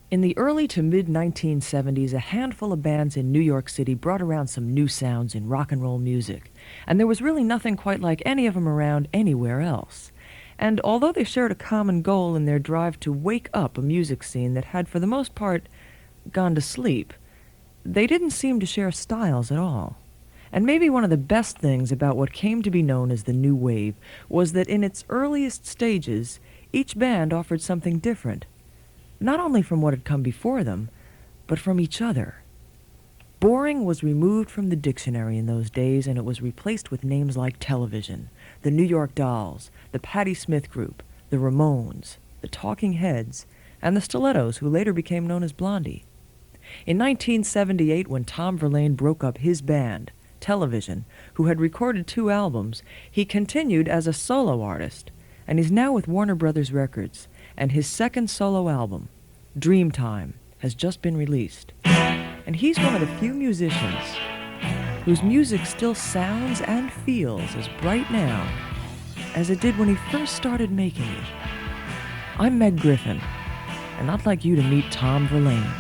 In the early to mid-1970s, a handful of bands in New York City brought around some new sounds in rock and roll music, and there was really nothing quite like any of them around anywhere else. And although they shared a common goal in their drive to wake up a music scene that had, for the most part, gone to sleep, they didn't seem to share styles at all. And maybe one of the best things about what came to be known as the New Wave was that in its earliest stages, each band offered something different, not only from what had come before them, but from each other. Boring was removed from the dictionary in those days, and it was replaced with names like Television, the New York Dolls, the Patti Smith Group, the Ramones, the Talking Heads, and the Stilettos, who later became known as Blondie. In 1978, when Tom Verlaine broke up his band, Television, who had recorded 2 albums, he continued as a solo artist, and is now with Warner Brothers Records, and his second solo album, Dreamtime, has just been released. And he's one of the few musicians whose music still sounds and feels as bright now as it did when he first started making it. I'm Meg Griffin, and I'd like you to meet Tom Verlaine.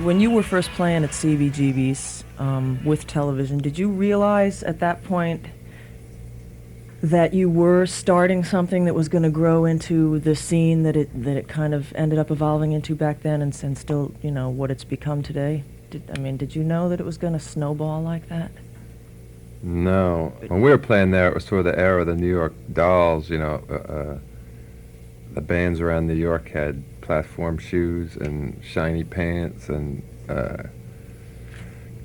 When you were first playing at CBGB's with Television, did you realize at that point that you were starting something that was going to grow into the scene that it kind of ended up evolving into back then, and still, you know, what it's become today? Did you know that it was going to snowball like that? No. When we were playing there, it was sort of the era of the New York Dolls, the bands around New York had platform shoes and shiny pants and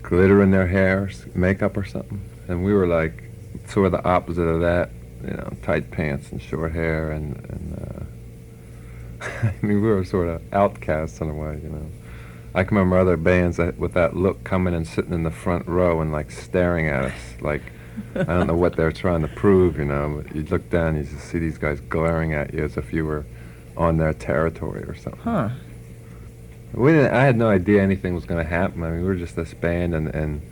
glitter in their hair, makeup or something. And we were like sort of the opposite of that, tight pants and short hair and I mean, we were sort of outcasts in a way. I can remember other bands with that look coming and sitting in the front row and like staring at us, like I don't know what they're trying to prove. But you'd look down, you just see these guys glaring at you as if you were on their territory or something. Huh. I had no idea anything was going to happen. I mean, we were just this band, and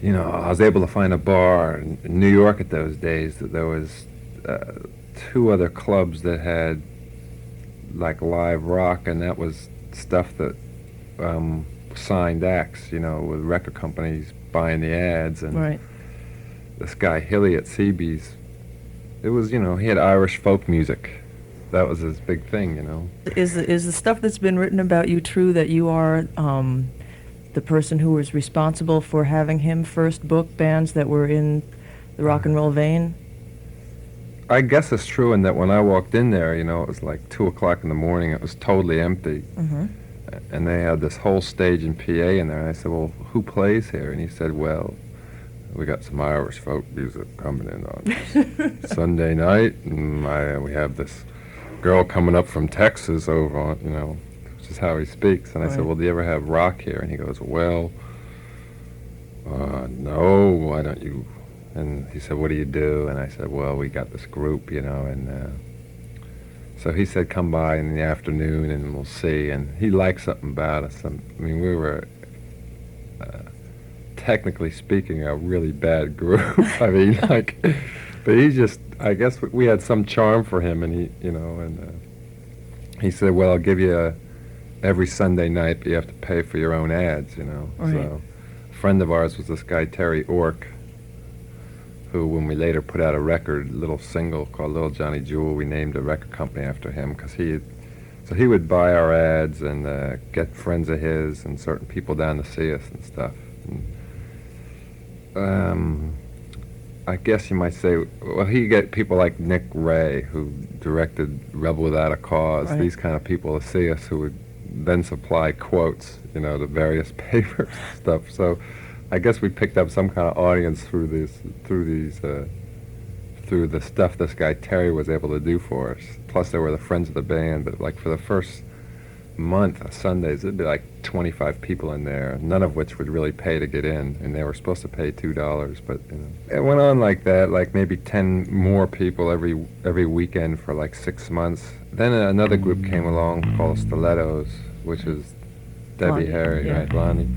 I was able to find a bar in New York at those days. That there was 2 other clubs that had like live rock, and that was stuff that signed acts, with record companies buying the ads. And Right. this guy Hilly at CB's, it was, he had Irish folk music. That was his big thing. Is the stuff that's been written about you true, that you are the person who was responsible for having him first book bands that were in the rock and roll vein? I guess it's true in that when I walked in there, it was like 2 o'clock in the morning. It was totally empty. Mm-hmm. And they had this whole stage and PA in there. And I said, well, who plays here? And he said, well, we got some Irish folk music coming in on this Sunday night. And we have this girl coming up from Texas over on, which is how he speaks. And I said, well, do you ever have rock here? And he goes, well, no, why don't you? And he said, what do you do? And I said, well, we got this group, and so he said, come by in the afternoon and we'll see. And he liked something about us. I mean, we were, technically speaking, a really bad group. I mean, but he just, I guess we had some charm for him, and he said, well, I'll give you every Sunday night, but you have to pay for your own ads, Right. So a friend of ours was this guy, Terry Ork, who, when we later put out a record, little single called Little Johnny Jewel, we named a record company after him, because he would buy our ads and get friends of his and certain people down to see us and stuff. And, I guess you might say, well, he'd get people like Nick Ray, who directed Rebel Without a Cause, Right. these kind of people to see us, who would then supply quotes, to various papers and stuff. So I guess we picked up some kind of audience through the stuff this guy Terry was able to do for us. Plus, there were the friends of the band. But like for the first month, Sundays, it'd be like 25 people in there, none of which would really pay to get in, and they were supposed to pay $2. But it went on like that, like maybe 10 more people every weekend for like 6 months. Then another group came along called Stilettos, which is Debbie Blondie, Harry, yeah. right, Blondie.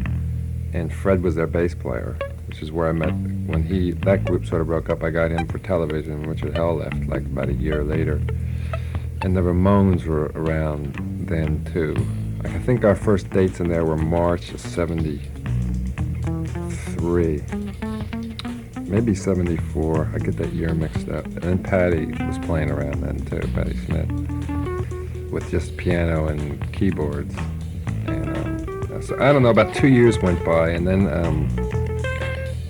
And Fred was their bass player, which is where I met. When that group sort of broke up, I got him for television. Richard Hell left like about a year later. And the Ramones were around then too. Like, I think our first dates in there were March of '73, maybe '74. I get that year mixed up. And then Patty was playing around then too, Patty Smith, with just piano and keyboards. And so I don't know, about 2 years went by, and then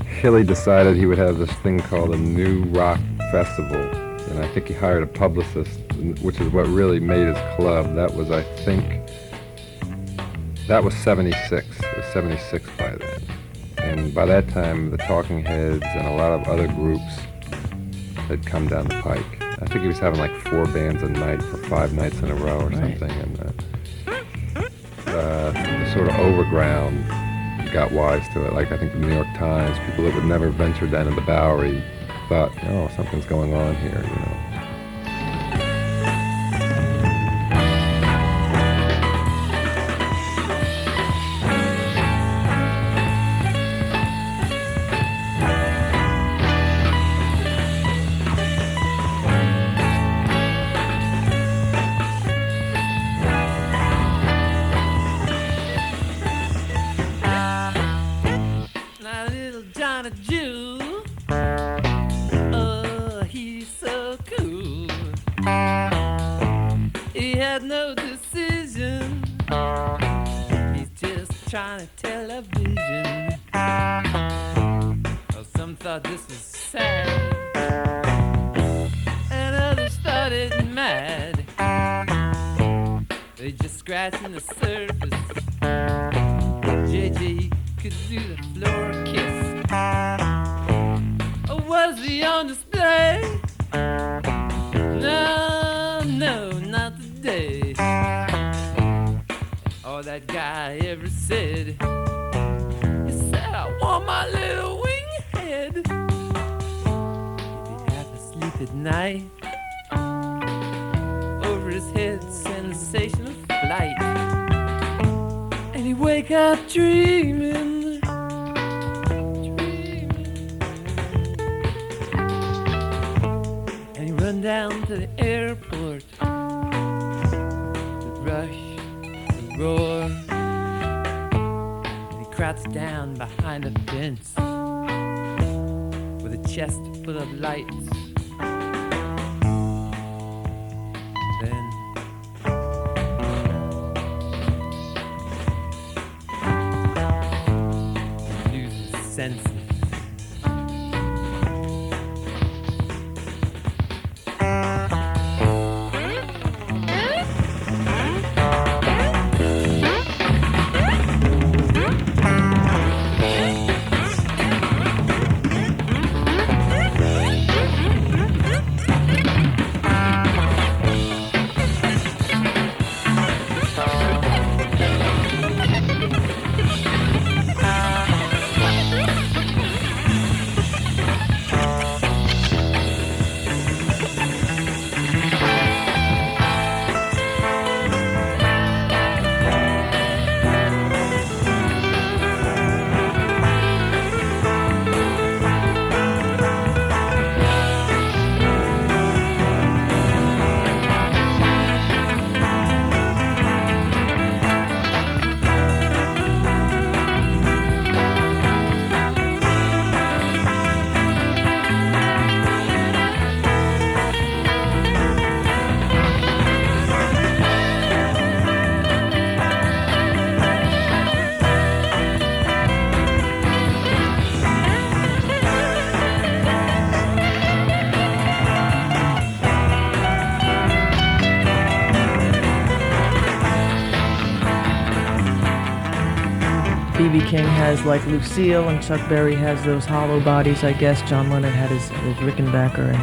Hilly decided he would have this thing called a New Rock Festival, and I think he hired a publicist, which is what really made his club. That was, I think, that was '76. It was '76 by then. And by that time, the Talking Heads and a lot of other groups had come down the pike. I think he was having like 4 bands a night for 5 nights in a row or Right. something, and the sort of overground got wise to it. Like, I think the New York Times, people that would never venture down in the Bowery, thought, oh, something's going on here, Now little Johnny Jew, oh, he's so cool. He had no decision. He's just trying to tell a vision. thought this was sad, and others thought it mad. They just scratching the surface. JJ could do the floor kiss. Or was he on display? No, no, not today. All that guy ever said, he said, I want my little wing head. He'd be half asleep at night. Over his head, sensation of flight. And he'd wake up dreaming, dreaming. And he'd run down to the airport, the rush, the roar. And he crouched down behind a fence with a chest full of lights. Then he loses senses. B.B. King has like Lucille, and Chuck Berry has those hollow bodies, I guess. John Lennon had his Rickenbacker.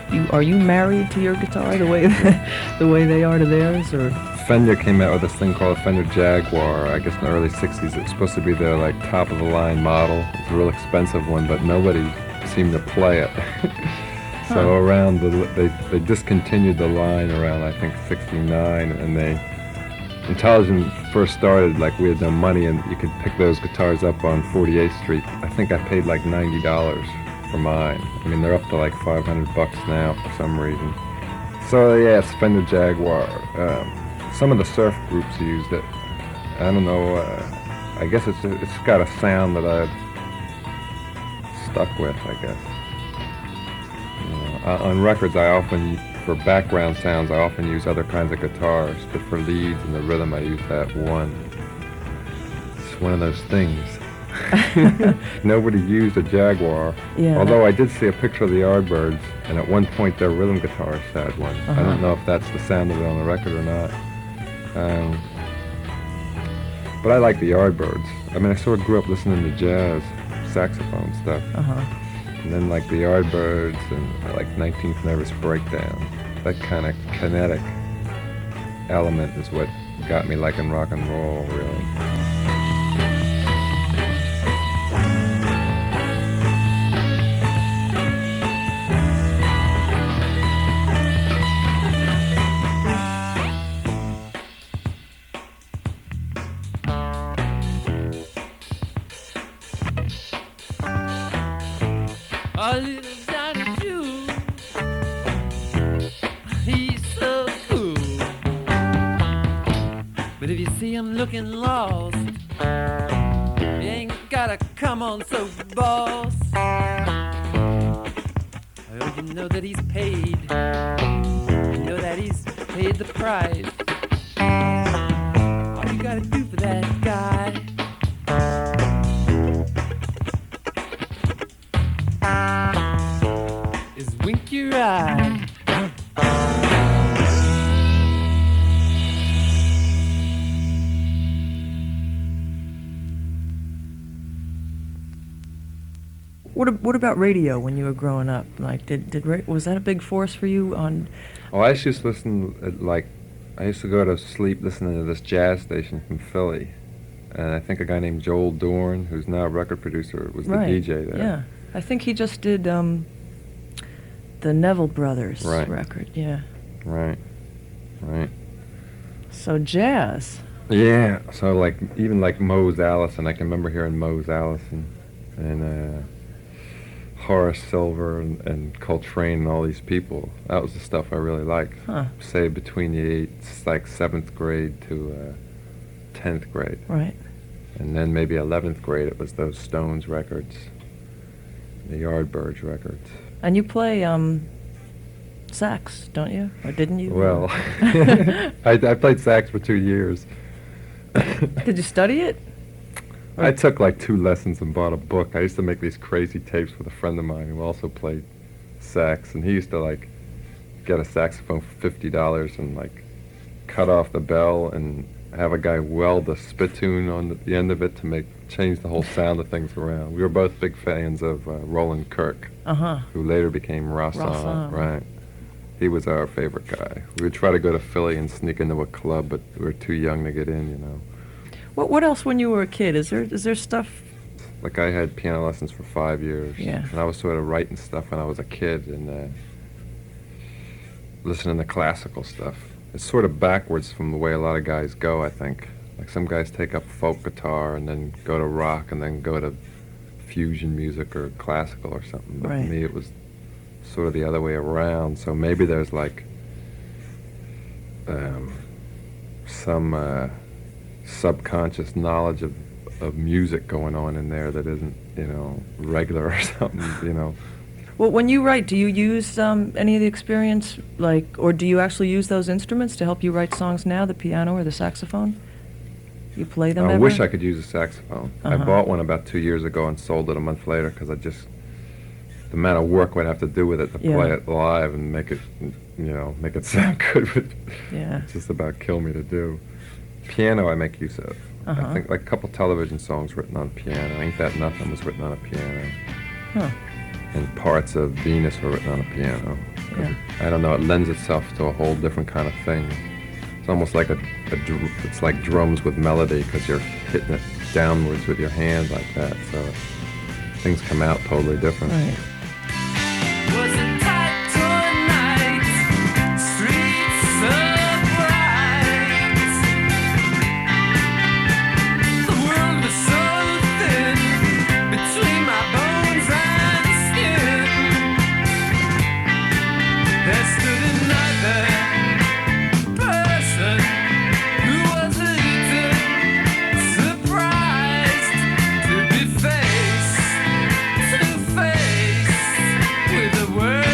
And are you married to your guitar the way the way they are to theirs, or? Fender came out with this thing called Fender Jaguar, I guess in the early 60s. It was supposed to be their like top of the line model. It's a real expensive one, but nobody seemed to play it. So around they discontinued the line around I think 69, and when television first started, like we had no money and you could pick those guitars up on 48th Street. I think I paid like $90 for mine. I mean, they're up to like $500 now for some reason. So yeah, it's Fender Jaguar. Some of the surf groups used it. I don't know. I guess it's got a sound that I've stuck with, I guess. You know, on records, I often, for background sounds, I often use other kinds of guitars, but for leads and the rhythm, I use that one. It's one of those things. Nobody used a Jaguar. Yeah. Although I did see a picture of the Yardbirds, and at one point their rhythm guitarist had one. I don't know if that's the sound of it on the record or not. But I like the Yardbirds. I mean, I sort of grew up listening to jazz, saxophone stuff. And then like the Yardbirds and like 19th Nervous Breakdown. That kind of kinetic element is what got me liking rock and roll, really. A little Johnny Jew, he's so cool. But if you see him looking lost, you ain't gotta come on so boss. Oh, you know that he's paid. You know that he's paid the price. All you gotta do for that guy ride. What about radio when you were growing up? Like, was that a big force for you on? Oh, I used to listen, I used to go to sleep listening to this jazz station from Philly. And I think a guy named Joel Dorn, who's now a record producer, was the Right, DJ there. yeah. I think he just did the Neville Brothers Right. record, yeah. Right, right. So jazz. Yeah, so like, even like Mose Allison, I can remember hearing Mose Allison and Horace Silver and Coltrane and all these people. That was the stuff I really liked. Huh. Say between the 7th grade to 10th grade. Right. And then maybe 11th grade, it was those Stones records, the Yardbirds records. And you play sax, don't you? Or didn't you? Well, I played sax for 2 years. Did you study it? I took like 2 lessons and bought a book. I used to make these crazy tapes with a friend of mine who also played sax, and he used to like get a saxophone for $50 and like cut off the bell and have a guy weld a spittoon on the end of it to change the whole sound of things around. We were both big fans of Roland Kirk, who later became Rassan. Right. He was our favorite guy. We would try to go to Philly and sneak into a club, but we were too young to get in, you know. What else when you were a kid? Is there stuff? Like I had piano lessons for 5 years. Yeah. And I was sort of writing stuff when I was a kid and listening to classical stuff. It's sort of backwards from the way a lot of guys go, I think. Like some guys take up folk guitar and then go to rock and then go to fusion music or classical or something. But Right. for me it was sort of the other way around. So maybe there's like some subconscious knowledge of music going on in there that isn't, you know, regular or something, you know. Well, when you write, do you use any of the experience, like, or do you actually use those instruments to help you write songs now, the piano or the saxophone? You play them I ever? wish I could use a saxophone. I Uh-huh. bought one about 2 years ago and sold it a month later because the amount of work I'd have to do with it to Yeah. play it live and make it, you know, make it sound good would Yeah. just about kill me to do. Piano I make use of. Uh-huh. I think like a couple television songs written on piano. Ain't That Nothing was written on a piano. Huh. And parts of Venus were written on a piano. Yeah. I don't know, it lends itself to a whole different kind of thing. It's almost like it's like drums with melody because you're hitting it downwards with your hand like that. So things come out totally different. Right. Was it tight tonight? Streets of bright. The world was so thin between my bones and skin. There stood another person who was a little surprised to be face to face with the world.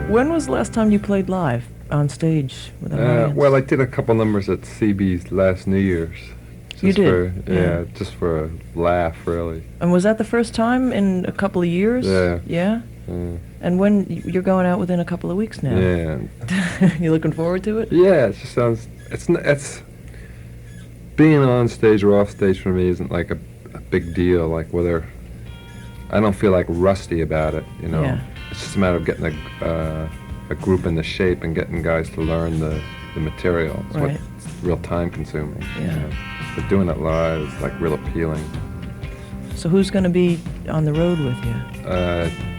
When was the last time you played live on stage with an audience? Well, I did a couple numbers at CB's last New Year's. You did? Yeah, just for a laugh, really. And was that the first time in a couple of years? Yeah. Yeah? Yeah. And when you're going out within a couple of weeks now? Yeah. You looking forward to it? Yeah, it just sounds. It's being on stage or off stage for me isn't like a big deal. Like whether I don't feel like rusty about it, you know. Yeah. It's just a matter of getting a group into shape and getting guys to learn the material. It's Right. what's real time consuming. Yeah. You know? But doing it live is like real appealing. So who's going to be on the road with you?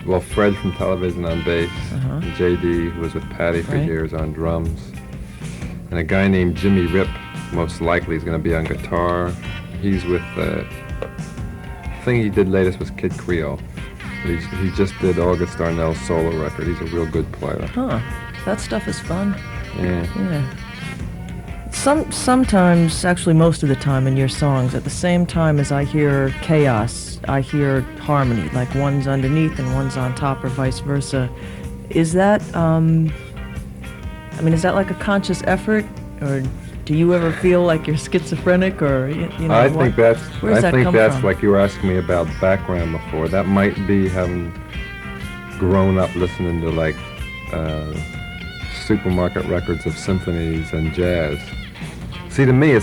Well, Fred from Television on bass, Uh-huh. and JD, who was with Patty for Right. years, on drums, and a guy named Jimmy Rip, most likely is going to be on guitar. He's with, the thing he did latest was Kid Creole. He just did August Darnell's solo record. He's a real good player. Huh. That stuff is fun. Yeah. Yeah. Sometimes, actually most of the time in your songs, at the same time as I hear chaos, I hear harmony, like one's underneath and one's on top or vice versa. Is that, is that like a conscious effort? Or do you ever feel like you're schizophrenic or, you know, I think that's where's that come from? like you were asking me about background before. That might be having grown up listening to like supermarket records of symphonies and jazz. See, to me,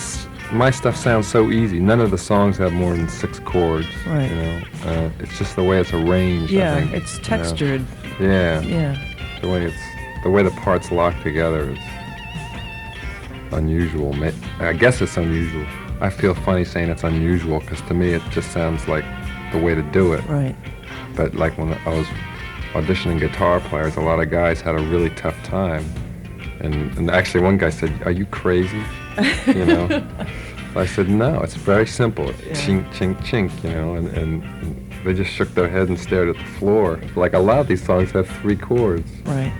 my stuff sounds so easy. None of the songs have more than 6 chords. Right. You know, it's just the way it's arranged. Yeah, I think, it's you know. textured. Yeah. Yeah. The way the parts lock together is unusual. I guess it's unusual. I feel funny saying it's unusual because to me it just sounds like the way to do it. Right. But like when I was auditioning guitar players, a lot of guys had a really tough time. And actually one guy said, "Are you crazy?" You know. I said, "No, it's very simple. It's chink, chink, chink," you know, and they just shook their head and stared at the floor. Like a lot of these songs have 3 chords. Right.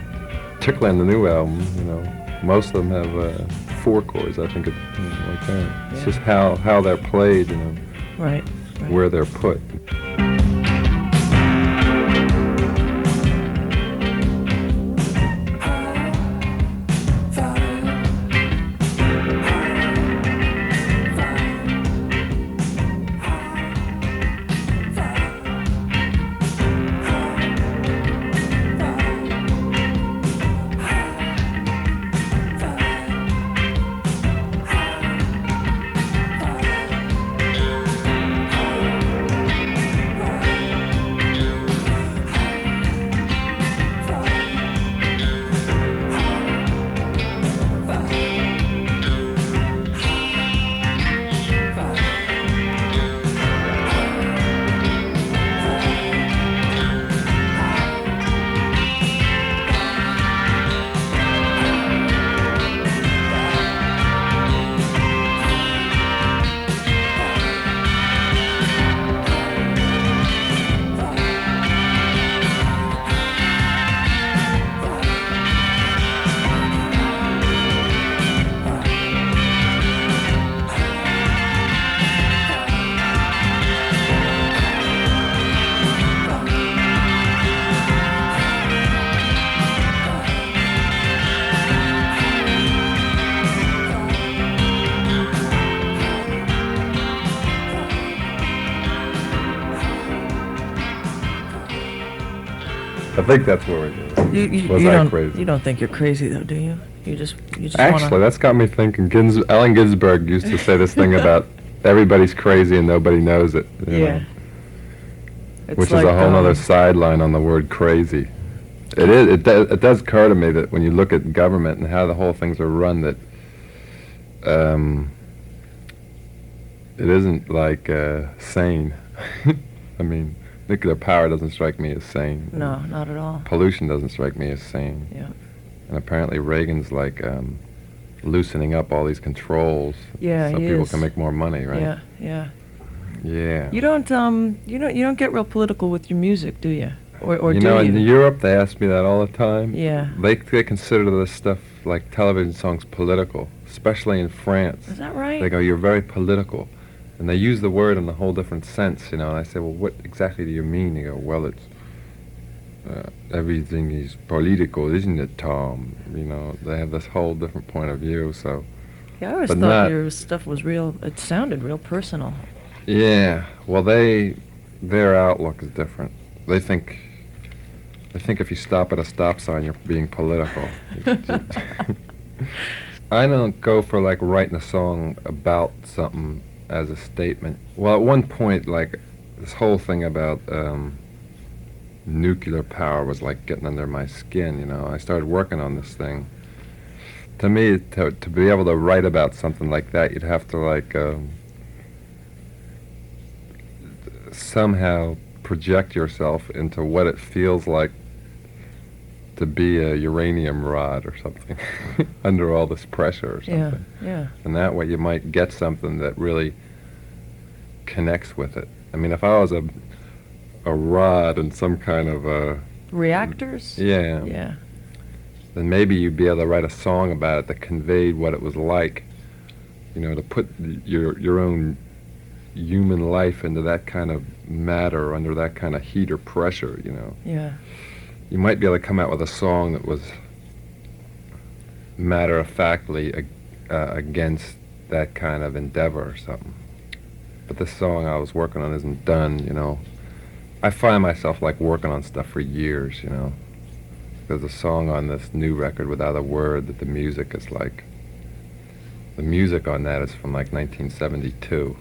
Particularly on the new album, you know, most of them have 4 chords. I think it's like that. It's Yeah. just how they're played, you know, Right. Right. where they're put. I think that's where it is. Was I crazy? You don't think you're crazy though, do you? You just Actually, wanna... that's got me thinking. Allen Ginsberg used to say this thing about everybody's crazy and nobody knows it. You know, It's which like, is a whole other sideline on the word crazy. It is. It does occur to me that when you look at government and how the whole things are run, that it isn't like sane. I mean, nuclear power doesn't strike me as sane. No, not at all. Pollution doesn't strike me as sane. Yeah. And apparently Reagan's like loosening up all these controls Yeah, so he people is. can make more money, right? Yeah, yeah. Yeah. You don't get real political with your music, do you? Or you do know, you? in Europe they ask me that all the time. Yeah. They consider this stuff like television songs political, especially in France. Is that right? They go, "You're very political." And they use the word in a whole different sense, you know. And I say, "Well, what exactly do you mean?" They go, "Well, everything is political, isn't it, Tom? You know, they have this whole different point of view. So, Yeah, I always but thought not, your stuff was real. It sounded real personal. yeah. Well, their outlook is different. They think if you stop at a stop sign, you're being political. I don't go for like writing a song about something as a statement. Well, at one point, like this whole thing about nuclear power was like getting under my skin. You know, I started working on this thing. To me, to be able to write about something like that, you'd have to like somehow project yourself into what it feels like to be a uranium rod or something under all this pressure or something. Yeah. And that way you might get something that really connects with it. I mean, if I was a rod in some kind of Reactors? yeah, Yeah. then maybe you'd be able to write a song about it that conveyed what it was like, you know, to put your own human life into that kind of matter, under that kind of heat or pressure, you know. Yeah. You might be able to come out with a song that was matter-of-factly against that kind of endeavor or something. But this song I was working on isn't done, you know. I find myself like working on stuff for years, you know. There's a song on this new record without a word that the music is like, the music on that is from like 1972.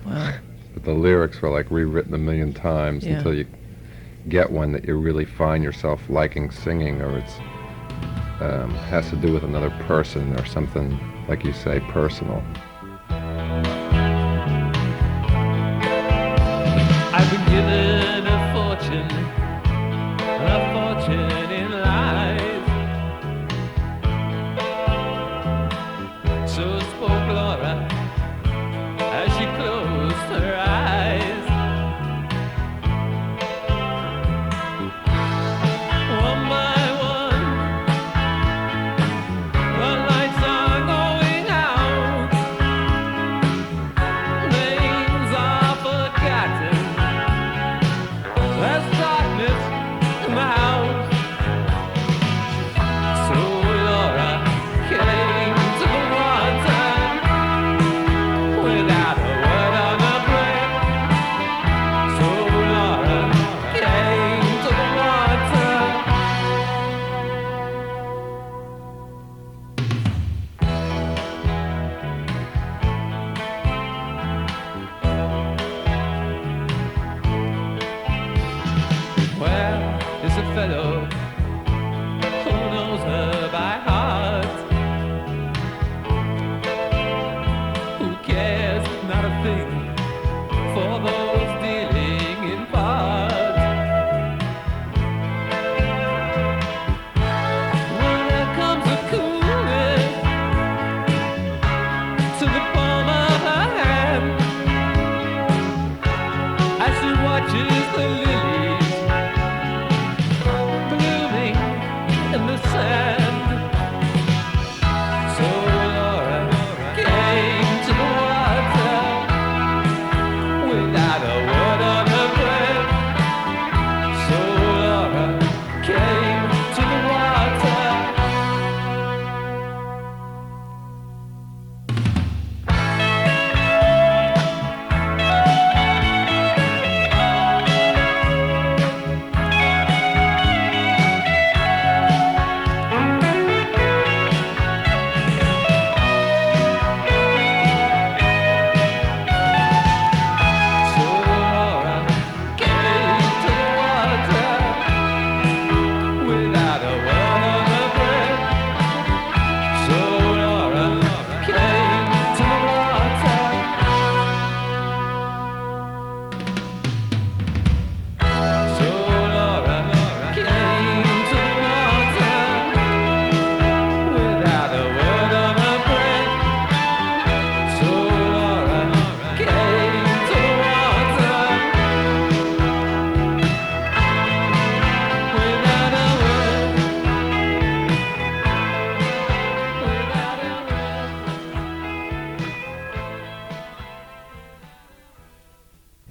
Wow. But the lyrics were like rewritten a million times Yeah. until you get one that you really find yourself liking singing, or it's has to do with another person or something, like you say, personal. I've been given a fortune in life. So spoke Laura as she closed her eyes. One by one, the lights are going out. Names are forgotten. There's darkness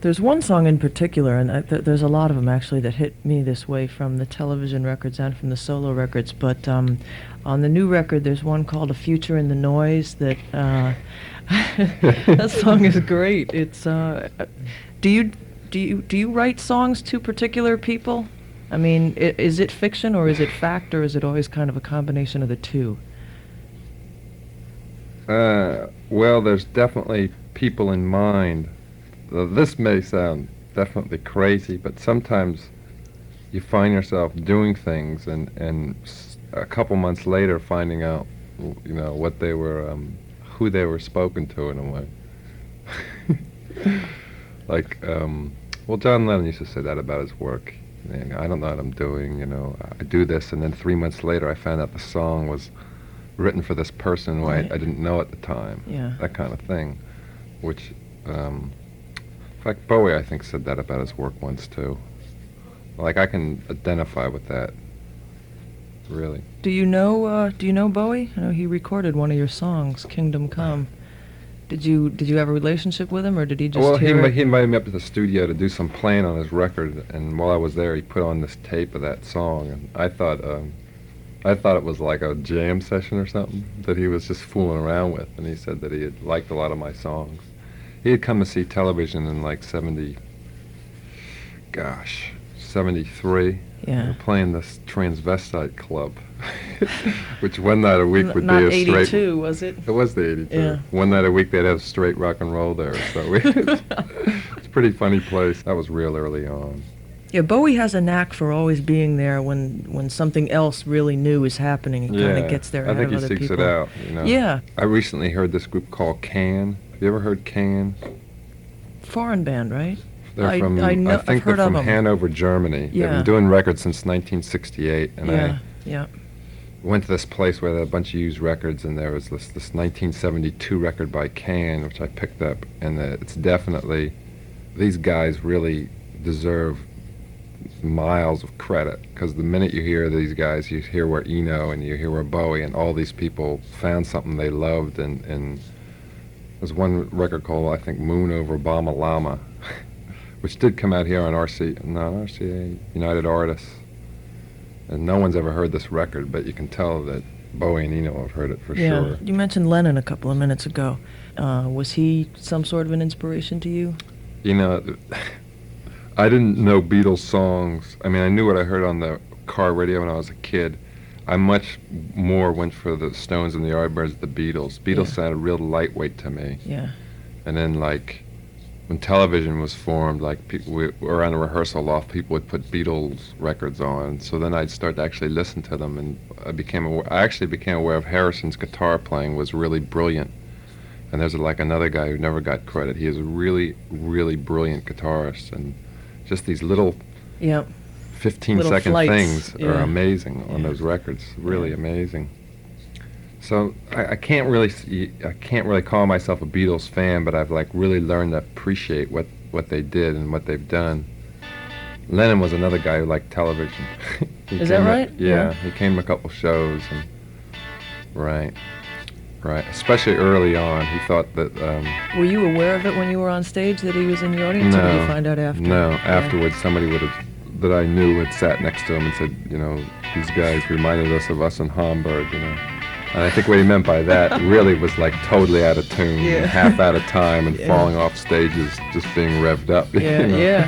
There's one song in particular, and there's a lot of them actually that hit me this way from the television records and from the solo records. But on the new record, there's one called "A Future in the Noise" that that song is great. It's do you write songs to particular people? I mean, is it fiction or is it fact or is it always kind of a combination of the two? Well, there's definitely people in mind. This may sound definitely crazy, but sometimes you find yourself doing things and a couple months later finding out, what they were, who they were spoken to in a way. Like, well, John Lennon used to say that about his work. I don't know what I'm doing, I do this, and then 3 months later I found out the song was written for this person who I didn't know at the time. Yeah. That kind of thing, which, in fact, Bowie, I think, said that about his work once, too. Like, I can identify with that, really. Do you know Bowie? I know he recorded one of your songs, Kingdom Come. Did you have a relationship with him, or did he just Well, hear it? he invited me up to the studio to do some playing on his record, and while I was there, he put on this tape of that song, and I thought it was like a jam session or something that he was just fooling around with, and he said that he had liked a lot of my songs. He had come to see television in like 73. Yeah. We were playing this transvestite club, which one night a week would Not be a straight... 82, was it? It was the 82. Yeah. One night a week they'd have straight rock and roll there, so it's a pretty funny place. That was real early on. Yeah, Bowie has a knack for always being there when something else really new is happening. He kind of gets there ahead of other people. I think he seeks it out, Yeah. I recently heard this group called Can. Have you ever heard Can? Foreign band, right? They're I from, know, I I've think heard they're of from them. Hanover, Germany. Yeah. They've been doing records since 1968, and I Yeah. went to this place where there were a bunch of used records, and there was this 1972 record by Can, which I picked up, and it's definitely, these guys really deserve miles of credit, because the minute you hear these guys, you hear where Eno and you hear where Bowie and all these people found something they loved, and there's one record called, I think, Moon Over Bama Lama, which did come out here on RCA, United Artists. And no one's ever heard this record, but you can tell that Bowie and Eno have heard it for sure. You mentioned Lennon a couple of minutes ago. Was he some sort of an inspiration to you? I didn't know Beatles songs. I mean, I knew what I heard on the car radio when I was a kid. I much more went for the Stones and the Yardbirds than the Beatles. Beatles sounded real lightweight to me. Yeah. And then, like, when television was formed, like, people around a rehearsal loft, people would put Beatles records on. So then I'd start to actually listen to them, and I actually became aware of Harrison's guitar playing was really brilliant. And there's like another guy who never got credit. He is a really, really brilliant guitarist, and just these little 15-second things are amazing on those records. Really amazing. So I can't really call myself a Beatles fan, but I've like really learned to appreciate what they did and what they've done. Lennon was another guy who liked television. Is that right? Yeah, he came to a couple shows, and right. Especially early on, he thought that. Were you aware of it when you were on stage that he was in the audience, or did you find out after? No, afterwards somebody that I knew had sat next to him and said, these guys reminded us in Hamburg, And I think what he meant by that really was like totally out of tune, half out of time, and falling off stages, just being revved up. Yeah. Hearing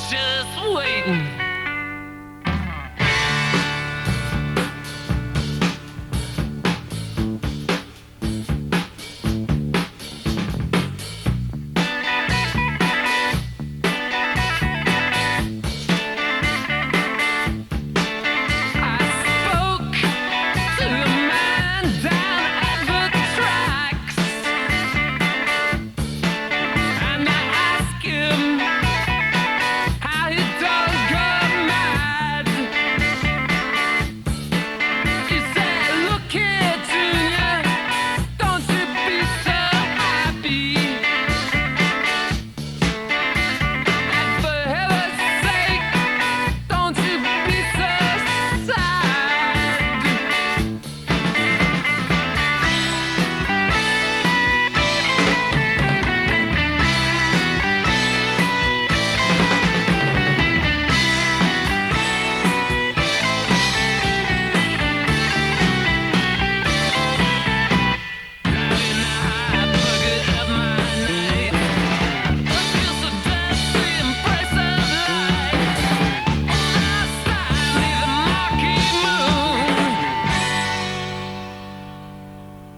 just waiting.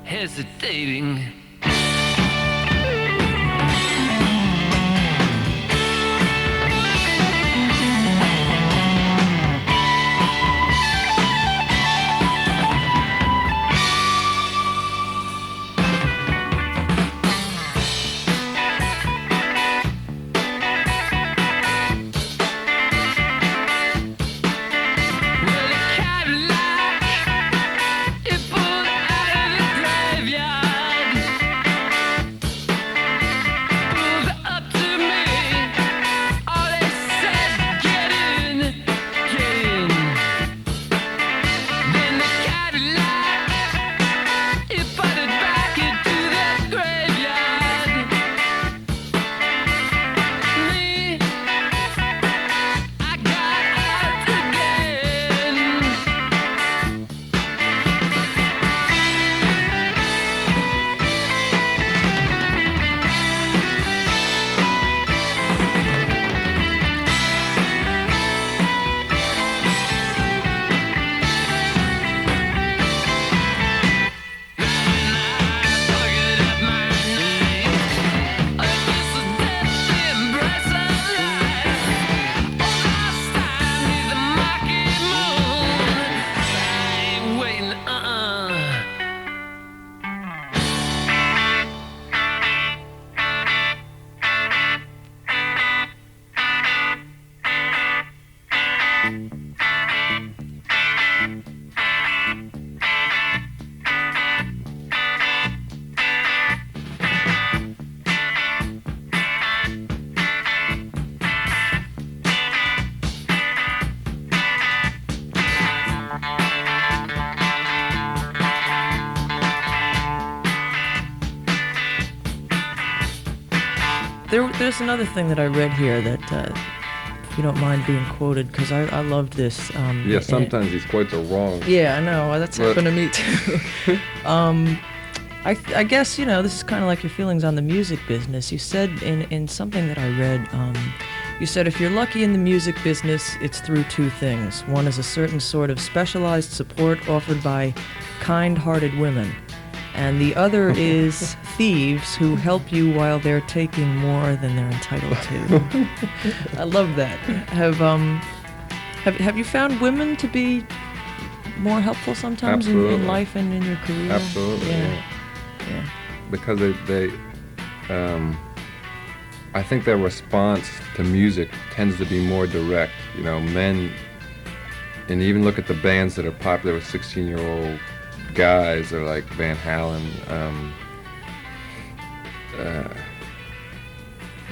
Hesitating. There's another thing that I read here that, if you don't mind being quoted, because I loved this. Yeah, sometimes these quotes are wrong. Yeah, I know. That's happened to me too. I guess, this is kind of like your feelings on the music business. You said in something that I read, you said if you're lucky in the music business, it's through two things. One is a certain sort of specialized support offered by kind-hearted women. And the other is thieves who help you while they're taking more than they're entitled to. I love that. Have you found women to be more helpful sometimes in life and in your career? Absolutely. Yeah. Because they I think their response to music tends to be more direct. Men, and even look at the bands that are popular with 16-year-old guys, or like Van Halen,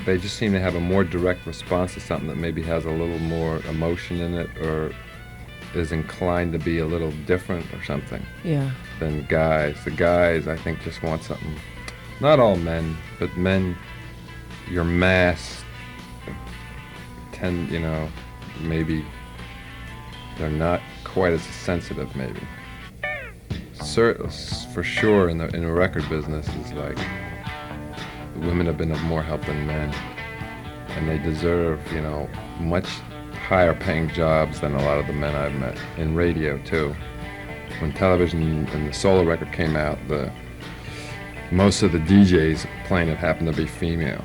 they just seem to have a more direct response to something that maybe has a little more emotion in it, or is inclined to be a little different or something. Yeah. Than guys. The guys, I think, just want something. Not all men, but men, your mass tend, maybe they're not quite as sensitive, maybe. For sure, in the record business, is like women have been of more help than men. and they deserve, you know, much higher paying jobs than a lot of the men I've met in radio too. When television and the solo record came out, most of the DJs playing it happened to be female.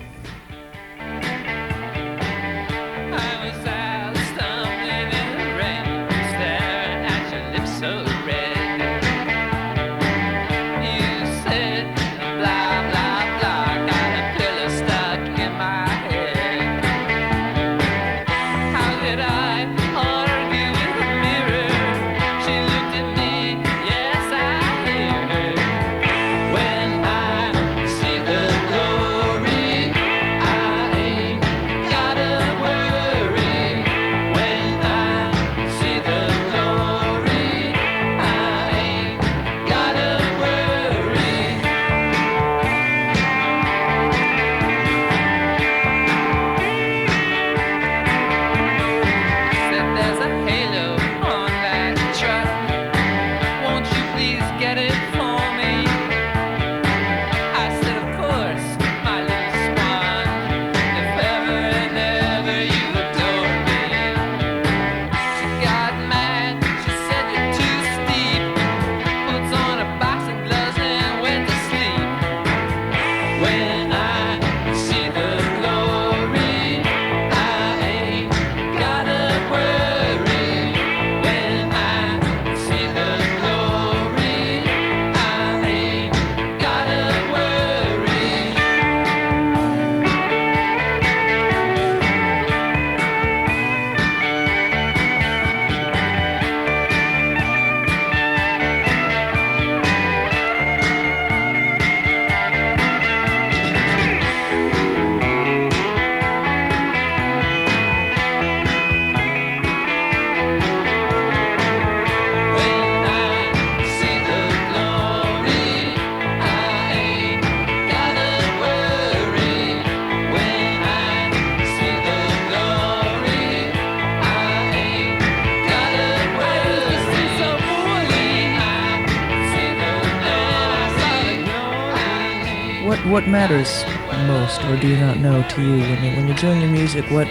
What matters most, or do you not know, to you when you're doing your music? What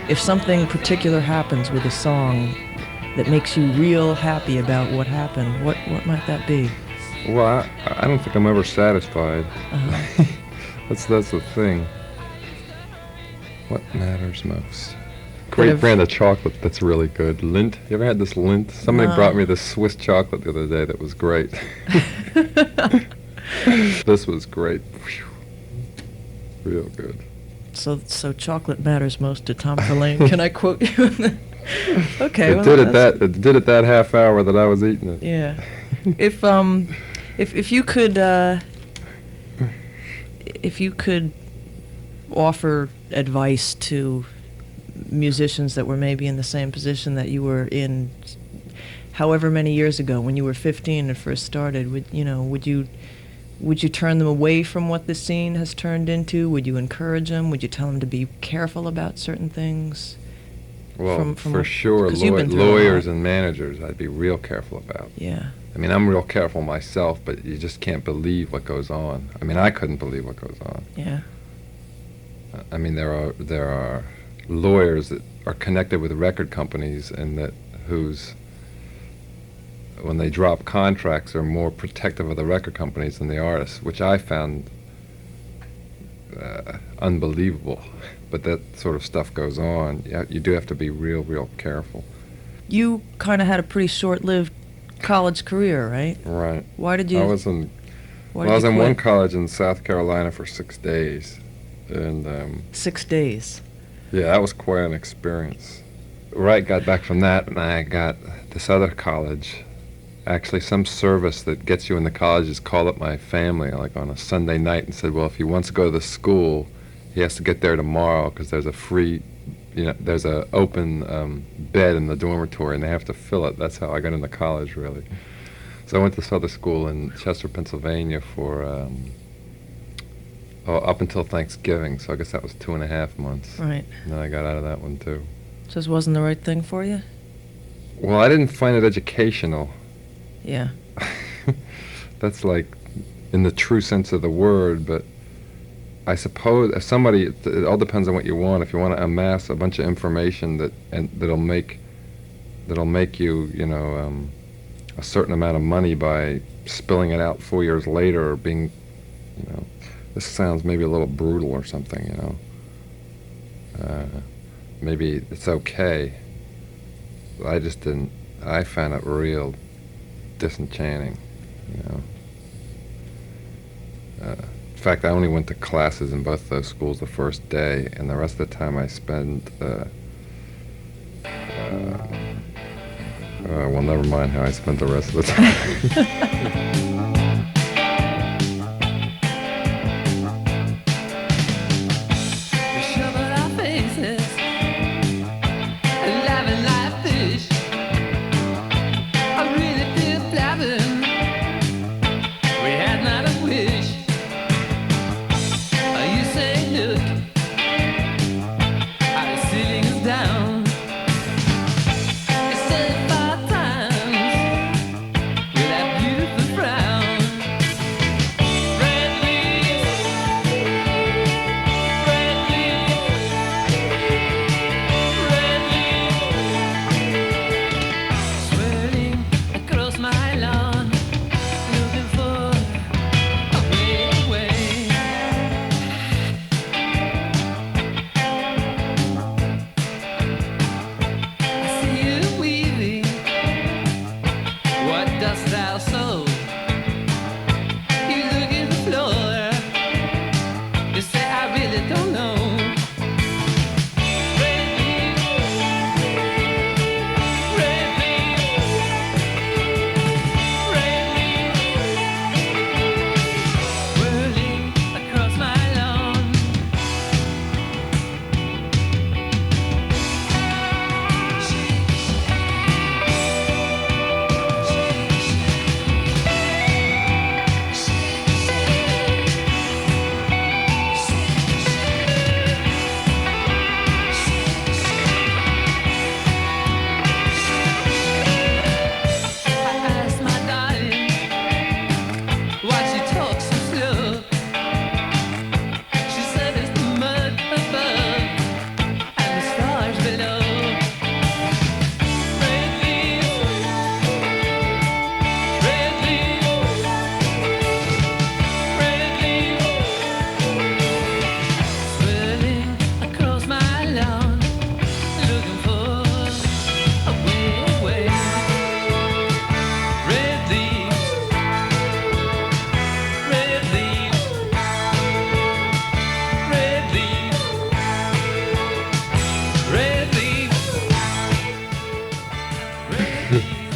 if something particular happens with a song that makes you real happy about what happened? What might that be? Well, I don't think I'm ever satisfied. Uh-huh. That's the thing. What matters most? Great brand of chocolate that's really good. Lindt. You ever had this Lindt? Somebody brought me this Swiss chocolate the other day that was great. This was great. Whew. Real good. So chocolate matters most to Tom Verlaine. Can I quote you? Okay. It did it that half hour that I was eating it. Yeah. If you could offer advice to musicians that were maybe in the same position that you were in however many years ago when you were 15 and first started, would you turn them away from what the scene has turned into? Would you encourage them? Would you tell them to be careful about certain things? Well, for sure, lawyers and managers I'd be real careful about. Yeah. I mean, I'm real careful myself, but you just can't believe what goes on. I mean, I couldn't believe what goes on. Yeah. I mean, there are lawyers that are connected with record companies and when they drop contracts, are more protective of the record companies than the artists, which I found unbelievable. But that sort of stuff goes on. You do have to be real careful. You kind of had a pretty short-lived college career, right? Right. Why did you? I was in one college in South Carolina for 6 days, and 6 days. Yeah, that was quite an experience. Right, got back from that, and I got this other college. Actually, some service that gets you in the colleges called up my family, like on a Sunday night, and said, well, if he wants to go to the school, he has to get there tomorrow because there's a free, there's a open bed in the dormitory, and they have to fill it. That's how I got into college, really. So I went to this other school in Chester, Pennsylvania for up until Thanksgiving, so I guess that was 2.5 months. Right. And then I got out of that one, too. So this wasn't the right thing for you? Well, I didn't find it educational. Yeah. That's like in the true sense of the word, but I suppose if somebody, it all depends on what you want. If you want to amass a bunch of information that'll make you, a certain amount of money by spilling it out 4 years later, or being, this sounds maybe a little brutal or something, maybe it's okay. I just didn't. I found it real disenchanting, In fact, I only went to classes in both those schools the first day, and the rest of the time I spent. Well, never mind how I spent the rest of the time.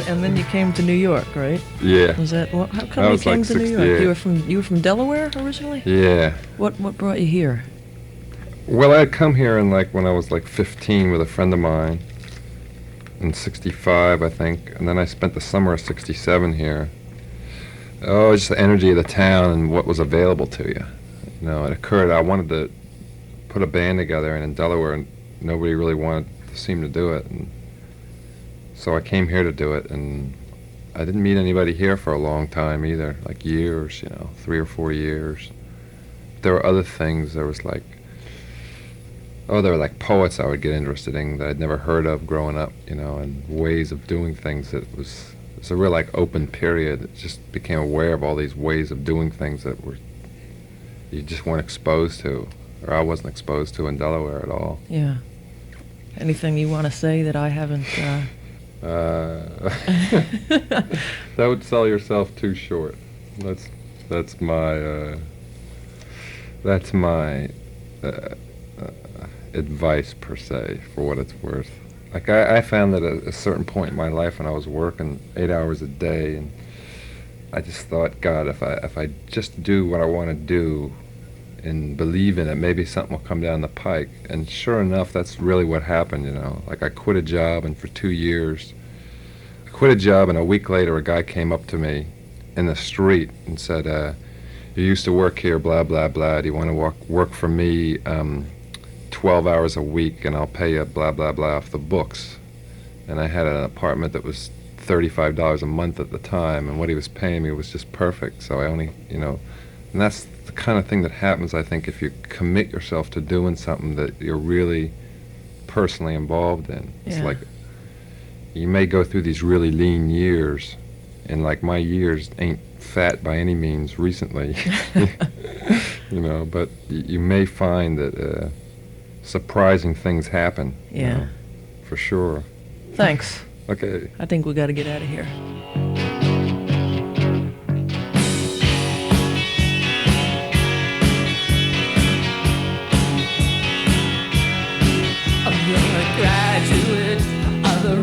And then you came to New York, right? Yeah. Was that how come you came to New York? You were from Delaware originally? Yeah. What brought you here? Well, I had come here when I was 15 with a friend of mine in '65, I think, and then I spent the summer of '67 here. Oh, just the energy of the town and what was available to you. It occurred I wanted to put a band together, and in Delaware, and nobody really wanted to seem to do it, and so I came here to do it, and I didn't meet anybody here for a long time either, years, 3 or 4 years. There were other things. There was there were poets I would get interested in that I'd never heard of growing up, and ways of doing things. It's a real open period. It just became aware of all these ways of doing things that you just weren't exposed to, or I wasn't exposed to in Delaware at all. Yeah. Anything you want to say that I haven't? That would sell yourself too short. That's my advice per se, for what it's worth. I found that at a certain point in my life when I was working 8 hours a day, and I just thought, God, if I just do what I want to do and believe in it, maybe something will come down the pike. And sure enough, that's really what happened, I quit a job, and for 2 years, I quit a job, and a week later a guy came up to me in the street and said, you used to work here, blah, blah, blah. Do you want to work for me 12 hours a week, and I'll pay you blah, blah, blah off the books? And I had an apartment that was $35 a month at the time, and what he was paying me was just perfect. So I only, And that's the kind of thing that happens, I think, if you commit yourself to doing something that you're really personally involved in. It's Yeah. like you may go through these really lean years, and like my years ain't fat by any means recently, you know, but you may find that surprising things happen. you Yeah. know, for sure. Thanks. Okay. I think we got to get out of here. I'm a graduate of the